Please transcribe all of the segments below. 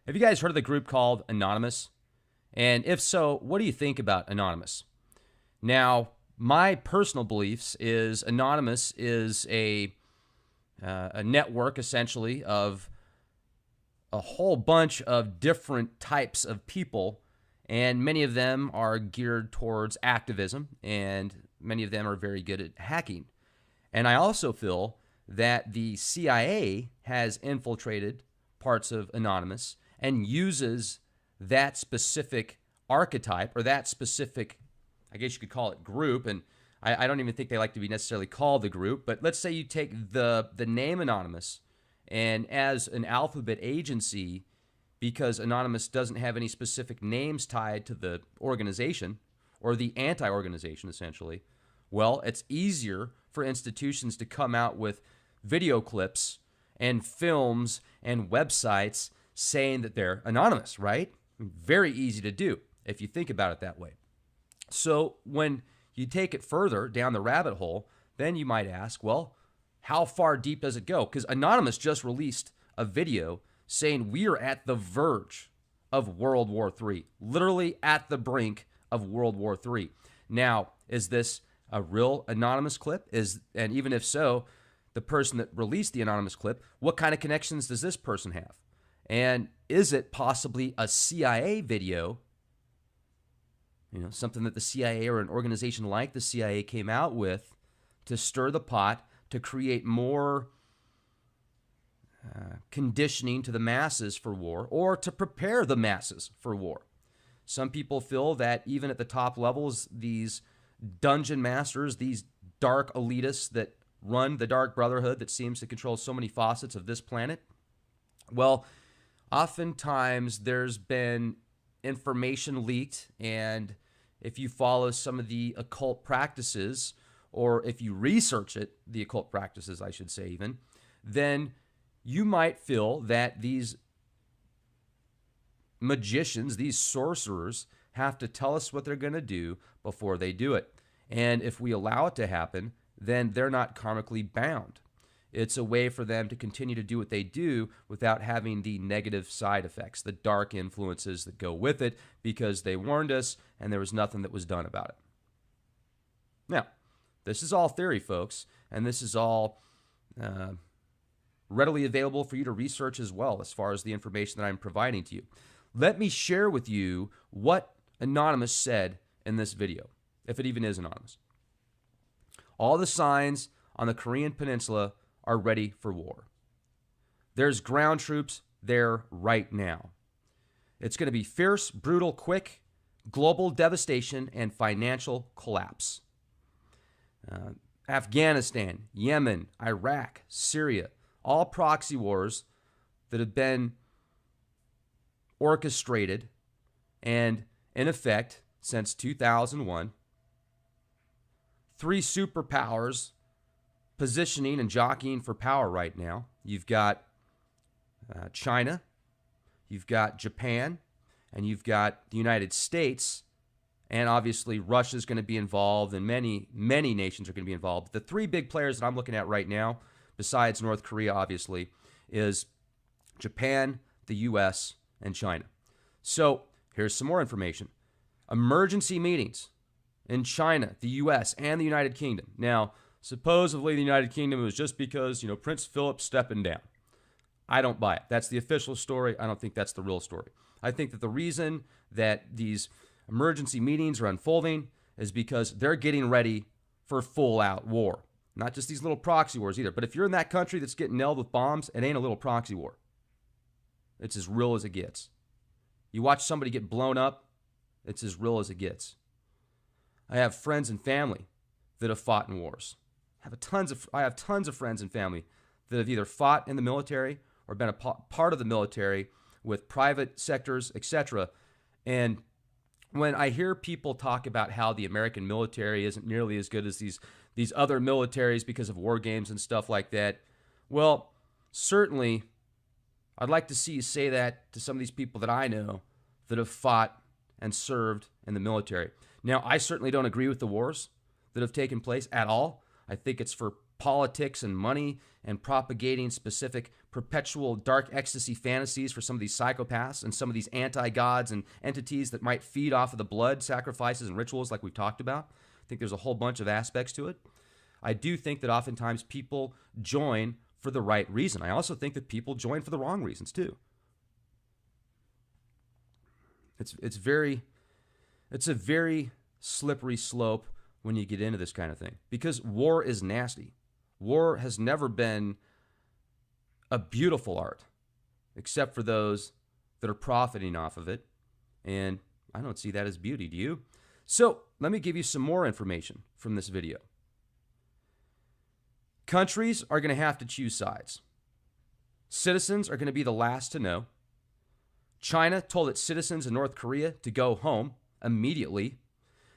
Have you guys heard of the group called Anonymous? And if so, what do you think about Anonymous? Now, my personal beliefs is Anonymous is a network essentially of a whole bunch of different types of people, and many of them are geared towards activism, and many of them are very good at hacking. And I also feel that the CIA has infiltrated parts of Anonymous and uses that specific archetype or that specific, I guess you could call it group. And I don't even think they like to be necessarily called the group, but let's say you take the name Anonymous, and as an alphabet agency, because Anonymous doesn't have any specific names tied to the organization or the anti-organization essentially, well, it's easier for institutions to come out with video clips and films and websites saying that they're anonymous, right? Very easy to do if you think about it that way. So when you take it further down the rabbit hole, then you might ask, well, how far deep does it go? Because Anonymous just released a video saying we are at the verge of World War III, literally at the brink of World War III. Now, is this a real anonymous clip? And even if so, the person that released the anonymous clip, what kind of connections does this person have? And is it possibly a CIA video? Something that the CIA or an organization like the CIA came out with to stir the pot, to create more conditioning to the masses for war, or to prepare the masses for war. Some people feel that even at the top levels, these dungeon masters, these dark elitists that run the Dark Brotherhood that seems to control so many facets of this planet, well, oftentimes there's been information leaked, and if you follow some of the occult practices, or if you research it, the occult practices, I should say even, then you might feel that these magicians, these sorcerers, have to tell us what they're going to do before they do it. And if we allow it to happen, then they're not karmically bound. It's a way for them to continue to do what they do without having the negative side effects, the dark influences that go with it, because they warned us and there was nothing that was done about it. Now, this is all theory, folks, and this is all readily available for you to research as well as far as the information that I'm providing to you. Let me share with you what Anonymous said in this video, if it even is anonymous. All the signs on the Korean Peninsula are ready for war. There's ground troops there right now. It's going to be fierce, brutal, quick, global devastation, and financial collapse. Afghanistan, Yemen, Iraq, Syria, all proxy wars that have been orchestrated and in effect since 2001. Three superpowers positioning and jockeying for power right now. You've got China, you've got Japan, and you've got the United States, and obviously Russia's going to be involved, and many nations are going to be involved. The three big players that I'm looking at right now, besides North Korea, obviously, is Japan, the U.S., and China. So here's some more information. Emergency meetings in China, the U.S., and the United Kingdom. Now, supposedly the United Kingdom was just because, Prince Philip stepping down. I don't buy it. That's the official story. I don't think that's the real story. I think that the reason that these emergency meetings are unfolding is because they're getting ready for full-out war. Not just these little proxy wars either. But if you're in that country that's getting nailed with bombs, it ain't a little proxy war. It's as real as it gets. You watch somebody get blown up, it's as real as it gets. I have friends and family that have fought in wars. I have tons of friends and family that have either fought in the military or been a part of the military with private sectors, etc. And when I hear people talk about how the American military isn't nearly as good as these other militaries because of war games and stuff like that, well, certainly I'd like to see you say that to some of these people that I know that have fought and served in the military. Now, I certainly don't agree with the wars that have taken place at all. I think it's for politics and money and propagating specific perpetual dark ecstasy fantasies for some of these psychopaths and some of these anti-gods and entities that might feed off of the blood sacrifices and rituals like we've talked about. I think there's a whole bunch of aspects to it. I do think that oftentimes people join for the right reason. I also think that people join for the wrong reasons too. It's a very slippery slope when you get into this kind of thing, because war is nasty. War has never been a beautiful art, except for those that are profiting off of it. And I don't see that as beauty, do you? So let me give you some more information from this video. Countries are going to have to choose sides. Citizens are going to be the last to know. China told its citizens in North Korea to go home immediately.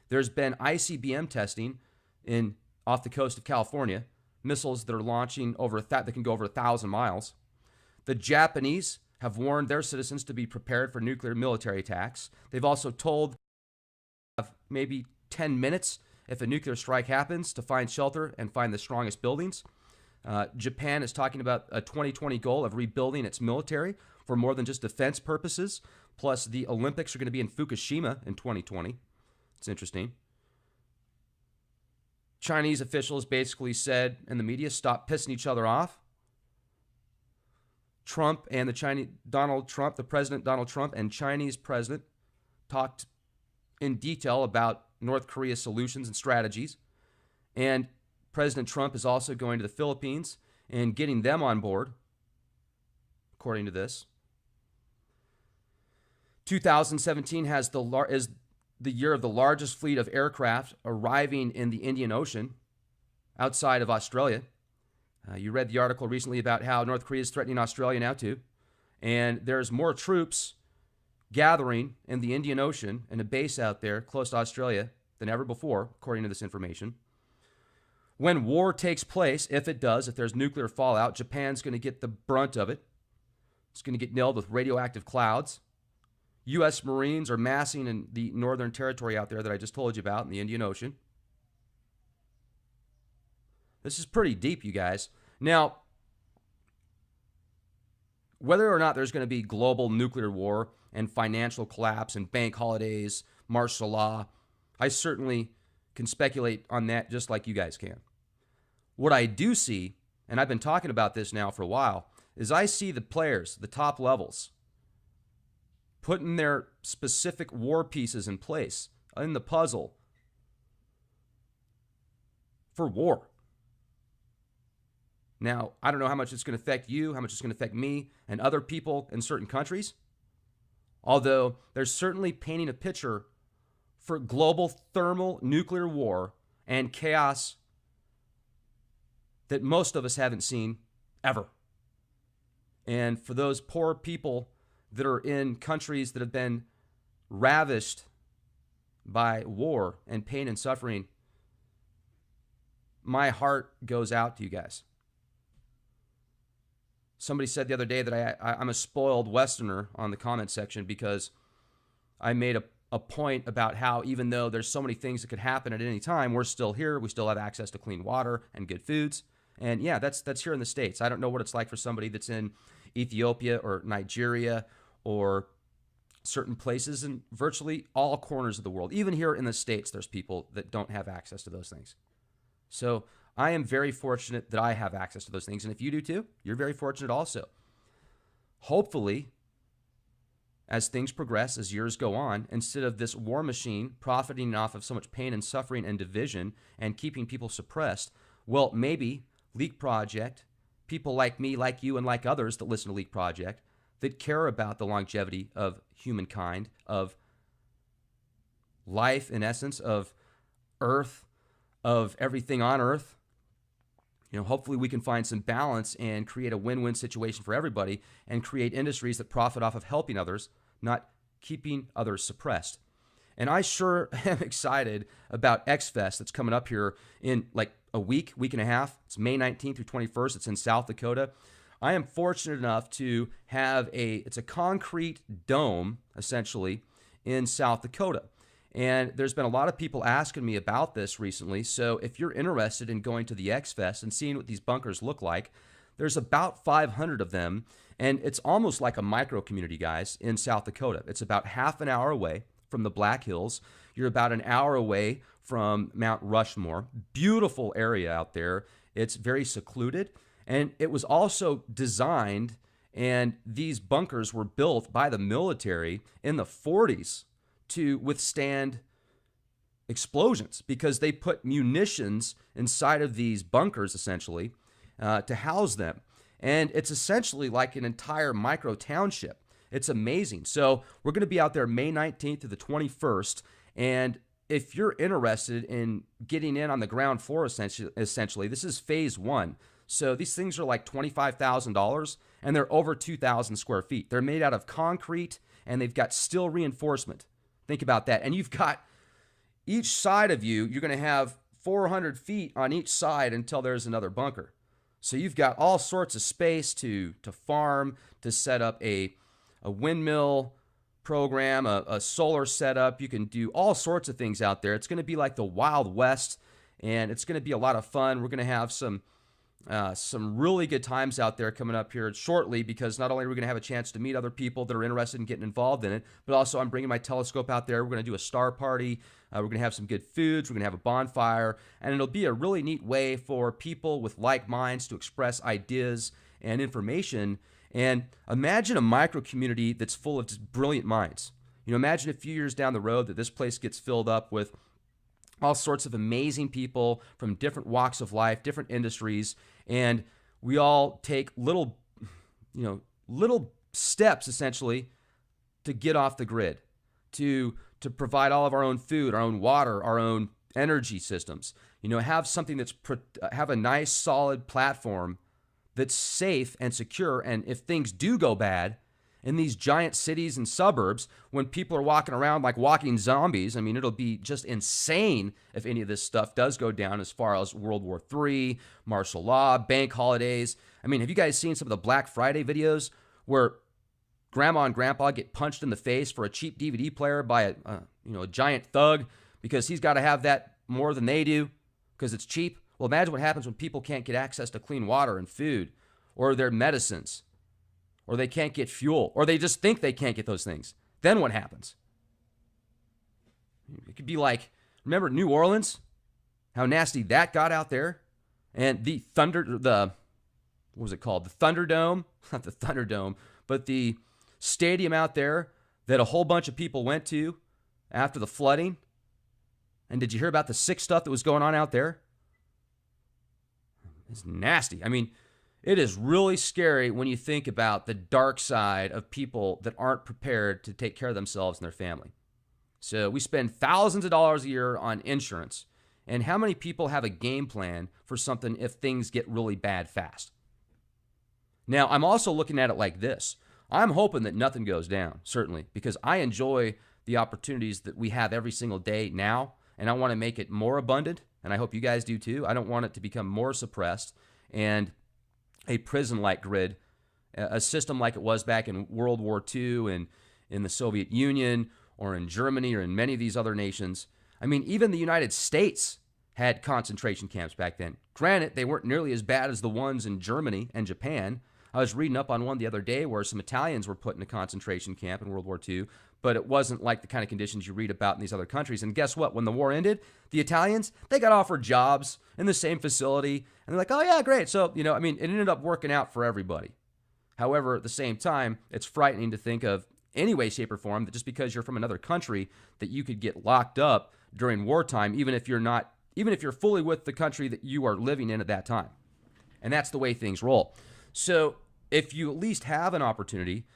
There's been ICBM testing off the coast of California, missiles that are launching that can go over 1,000 miles. The Japanese have warned their citizens to be prepared for nuclear military attacks. They've also told maybe 10 minutes if a nuclear strike happens to find shelter and find the strongest buildings. Japan is talking about a 2020 goal of rebuilding its military for more than just defense purposes. Plus, the Olympics are going to be in Fukushima in 2020. It's interesting. Chinese officials basically said in the media, stop pissing each other off. Trump and the President Donald Trump and Chinese president talked in detail about North Korea's solutions and strategies. And President Trump is also going to the Philippines and getting them on board, according to this. 2017 is the year of the largest fleet of aircraft arriving in the Indian Ocean outside of Australia. You read the article recently about how North Korea is threatening Australia now too. And there's more troops gathering in the Indian Ocean in a base out there close to Australia than ever before, according to this information. When war takes place, if it does, if there's nuclear fallout, Japan's going to get the brunt of it. It's going to get nailed with radioactive clouds. U.S. Marines are massing in the northern territory out there that I just told you about in the Indian Ocean. This is pretty deep, you guys. Now, whether or not there's going to be global nuclear war and financial collapse and bank holidays, martial law, I certainly can speculate on that just like you guys can. What I do see, and I've been talking about this now for a while, is I see the players, the top levels, putting their specific war pieces in place in the puzzle for war. Now, I don't know how much it's going to affect you, how much it's going to affect me and other people in certain countries, although there's certainly painting a picture for global thermal nuclear war and chaos that most of us haven't seen ever. And for those poor people that are in countries that have been ravished by war and pain and suffering, my heart goes out to you guys. Somebody said the other day that I'm a spoiled Westerner on the comment section because I made a point about how even though there's so many things that could happen at any time, we're still here. We still have access to clean water and good foods. And yeah, that's here in the States. I don't know what it's like for somebody that's in Ethiopia or Nigeria or certain places in virtually all corners of the world. Even here in the States, there's people that don't have access to those things. So I am very fortunate that I have access to those things. And if you do too, you're very fortunate also. Hopefully, as things progress, as years go on, instead of this war machine profiting off of so much pain and suffering and division and keeping people suppressed, well, maybe Leak Project, people like me, like you, and like others that listen to Leak Project, that care about the longevity of humankind, of life in essence, of Earth, of everything on Earth. Hopefully we can find some balance and create a win-win situation for everybody and create industries that profit off of helping others, not keeping others suppressed. And I sure am excited about X-Fest that's coming up here in like a week and a half. It's May 19th through 21st. It's in South Dakota. I am fortunate enough to have it's a concrete dome, essentially, in South Dakota. And there's been a lot of people asking me about this recently. So if you're interested in going to the X Fest and seeing what these bunkers look like, there's about 500 of them. And it's almost like a micro community, guys, in South Dakota. It's about half an hour away from the Black Hills. You're about an hour away from Mount Rushmore. Beautiful area out there. It's very secluded. And it was also designed, and these bunkers were built by the military in the 40s to withstand explosions, because they put munitions inside of these bunkers, essentially, to house them. And it's essentially like an entire micro township. It's amazing. So we're going to be out there May 19th to the 21st. And if you're interested in getting in on the ground floor, essentially, this is phase one. So these things are like $25,000, and they're over 2,000 square feet. They're made out of concrete, and they've got steel reinforcement. Think about that. And you've got each side of you, you're going to have 400 feet on each side until there's another bunker. So you've got all sorts of space to farm, to set up a windmill program, a solar setup. You can do all sorts of things out there. It's going to be like the Wild West, and it's going to be a lot of fun. We're going to have some really good times out there coming up here shortly, because not only are we going to have a chance to meet other people that are interested in getting involved in it, but also I'm bringing my telescope out there. We're going to do a star party. We're going to have some good foods. We're going to have a bonfire, and it'll be a really neat way for people with like minds to express ideas and information. And imagine a micro community that's full of just brilliant minds. Imagine a few years down the road that this place gets filled up with all sorts of amazing people from different walks of life, different industries, and we all take little steps, essentially, to get off the grid, to provide all of our own food, our own water, our own energy systems. Have something have a nice, solid platform that's safe and secure. And if things do go bad in these giant cities and suburbs, when people are walking around like walking zombies, it'll be just insane if any of this stuff does go down, as far as World War III, martial law, bank holidays. Have you guys seen some of the Black Friday videos where grandma and grandpa get punched in the face for a cheap DVD player by a giant thug, because he's got to have that more than they do because it's cheap? Well, imagine what happens when people can't get access to clean water and food, or their medicines, or they can't get fuel, or they just think they can't get those things. Then what happens? It could be like, remember New Orleans? How nasty that got out there? And what was it called? The Thunderdome? Not the Thunderdome, but the stadium out there that a whole bunch of people went to after the flooding. And did you hear about the sick stuff that was going on out there? It's nasty. It is really scary when you think about the dark side of people that aren't prepared to take care of themselves and their family. So we spend thousands of dollars a year on insurance. And how many people have a game plan for something if things get really bad fast? Now, I'm also looking at it like this. I'm hoping that nothing goes down, certainly, because I enjoy the opportunities that we have every single day now, and I want to make it more abundant, and I hope you guys do too. I don't want it to become more suppressed and a prison-like grid, a system like it was back in World War II and in the Soviet Union or in Germany or in many of these other nations. Even the United States had concentration camps back then. Granted, they weren't nearly as bad as the ones in Germany and Japan. I was reading up on one the other day where some Italians were put in a concentration camp in World War II, but it wasn't like the kind of conditions you read about in these other countries. And guess what? When the war ended, the Italians, they got offered jobs in the same facility, and they're like, oh yeah, great. So, it ended up working out for everybody. However, at the same time, it's frightening to think of any way, shape, or form that just because you're from another country that you could get locked up during wartime, even if you're fully with the country that you are living in at that time. And that's the way things roll. So if you at least have an opportunity,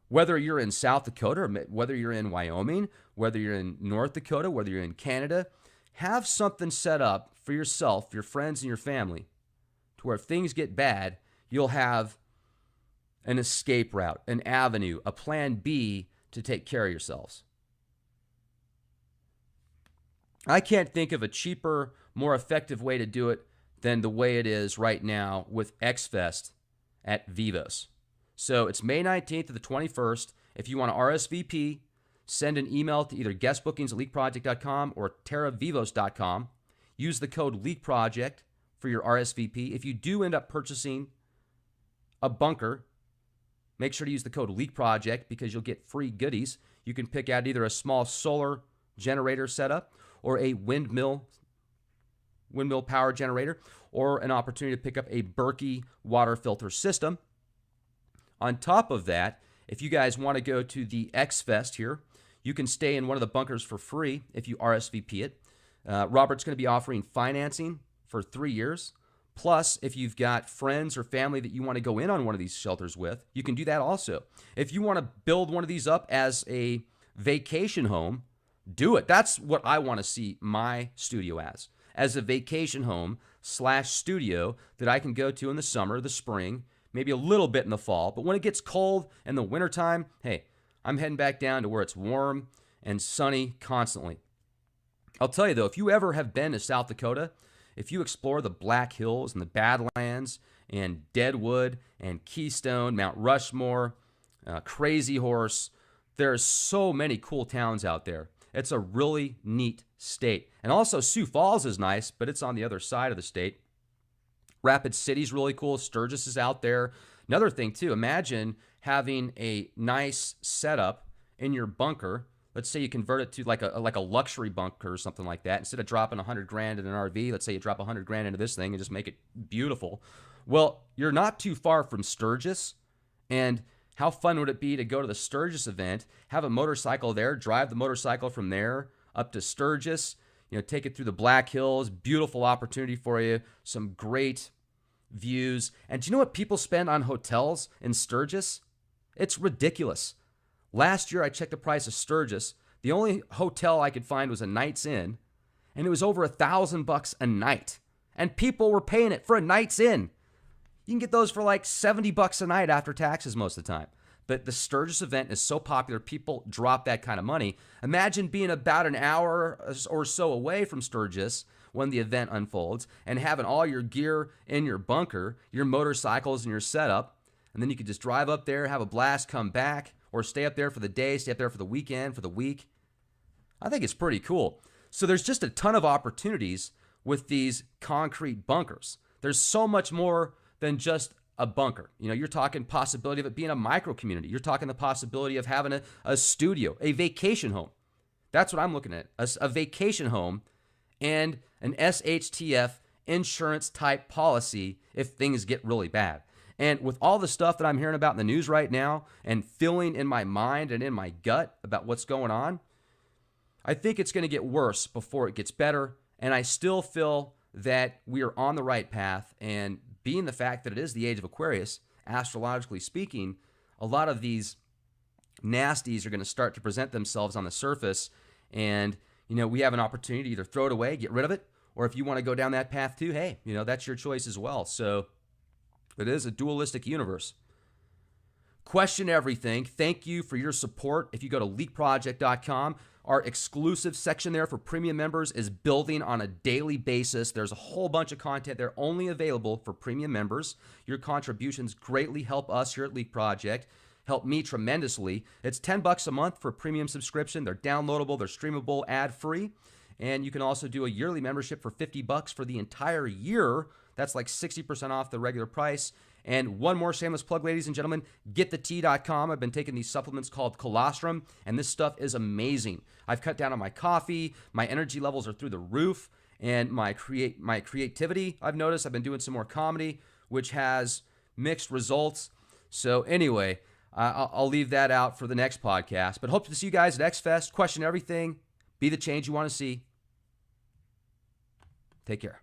whether you're in South Dakota, or whether you're in Wyoming, whether you're in North Dakota, whether you're in Canada, have something set up for yourself, your friends, and your family to where if things get bad, you'll have an escape route, an avenue, a plan B to take care of yourselves. I can't think of a cheaper, more effective way to do it than the way it is right now with X-Fest at Vivos. So it's May 19th to the 21st. If you want to RSVP, send an email to either guestbookings@leakproject.com or terravivos.com. Use the code LEAKPROJECT for your RSVP. If you do end up purchasing a bunker, make sure to use the code LEAKPROJECT because you'll get free goodies. You can pick out either a small solar generator setup or a windmill power generator, or an opportunity to pick up a Berkey water filter system. On top of that, if you guys want to go to the X Fest here, you can stay in one of the bunkers for free if you RSVP it. Robert's going to be offering financing for 3 years. Plus, if you've got friends or family that you want to go in on one of these shelters with, you can do that also. If you want to build one of these up as a vacation home, do it. That's what I want to see my studio as a vacation home / studio that I can go to in the summer, the spring, maybe a little bit in the fall. But when it gets cold in the wintertime, hey, I'm heading back down to where it's warm and sunny constantly. I'll tell you though, if you ever have been to South Dakota, if you explore the Black Hills and the Badlands and Deadwood and Keystone, Mount Rushmore, Crazy Horse, there's so many cool towns out there. It's a really neat state. And also Sioux Falls is nice, but it's on the other side of the state. Rapid City's really cool. Sturgis is out there. Another thing too, imagine having a nice setup in your bunker. Let's say you convert it to like a luxury bunker or something like that. Instead of dropping $100,000 in an RV, let's say you drop $100,000 into this thing and just make it beautiful. Well, you're not too far from Sturgis, and how fun would it be to go to the Sturgis event, have a motorcycle there, drive the motorcycle from there up to Sturgis, take it through the Black Hills, beautiful opportunity for you, some great views. And do you know what people spend on hotels in Sturgis? It's ridiculous. Last year I checked the price of Sturgis. The only hotel I could find was a Night's Inn, and it was over $1,000 a night. And people were paying it for a Night's Inn. You can get those for like $70 a night after taxes most of the time. But the Sturgis event is so popular, people drop that kind of money. Imagine being about an hour or so away from Sturgis when the event unfolds and having all your gear in your bunker, your motorcycles and your setup, and then you could just drive up there, have a blast, come back, or stay up there for the day, stay up there for the weekend, for the week. I think it's pretty cool. So there's just a ton of opportunities with these concrete bunkers. There's so much more than just a bunker. You're talking possibility of it being a micro community. You're talking the possibility of having a studio, a vacation home. That's what I'm looking at, a vacation home and an SHTF insurance type policy if things get really bad. And with all the stuff that I'm hearing about in the news right now and feeling in my mind and in my gut about what's going on, I think it's going to get worse before it gets better. And I still feel that we are on the right path. And being the fact that it is the age of Aquarius, astrologically speaking, a lot of these nasties are going to start to present themselves on the surface. And, we have an opportunity to either throw it away, get rid of it, or if you want to go down that path too, hey, that's your choice as well. So it is a dualistic universe. Question everything. Thank you for your support. If you go to leakproject.com, our exclusive section there for premium members is building on a daily basis. There's a whole bunch of content there only available for premium members. Your contributions greatly help us here at Leak Project, help me tremendously. It's $10 a month for a premium subscription. They're downloadable, they're streamable, ad-free. And you can also do a yearly membership for $50 for the entire year. That's like 60% off the regular price. And one more shameless plug, ladies and gentlemen, getthetea.com. I've been taking these supplements called colostrum, and this stuff is amazing. I've cut down on my coffee. My energy levels are through the roof, and my creativity, I've noticed. I've been doing some more comedy, which has mixed results. So anyway, I'll leave that out for the next podcast. But hope to see you guys at X Fest. Question everything. Be the change you want to see. Take care.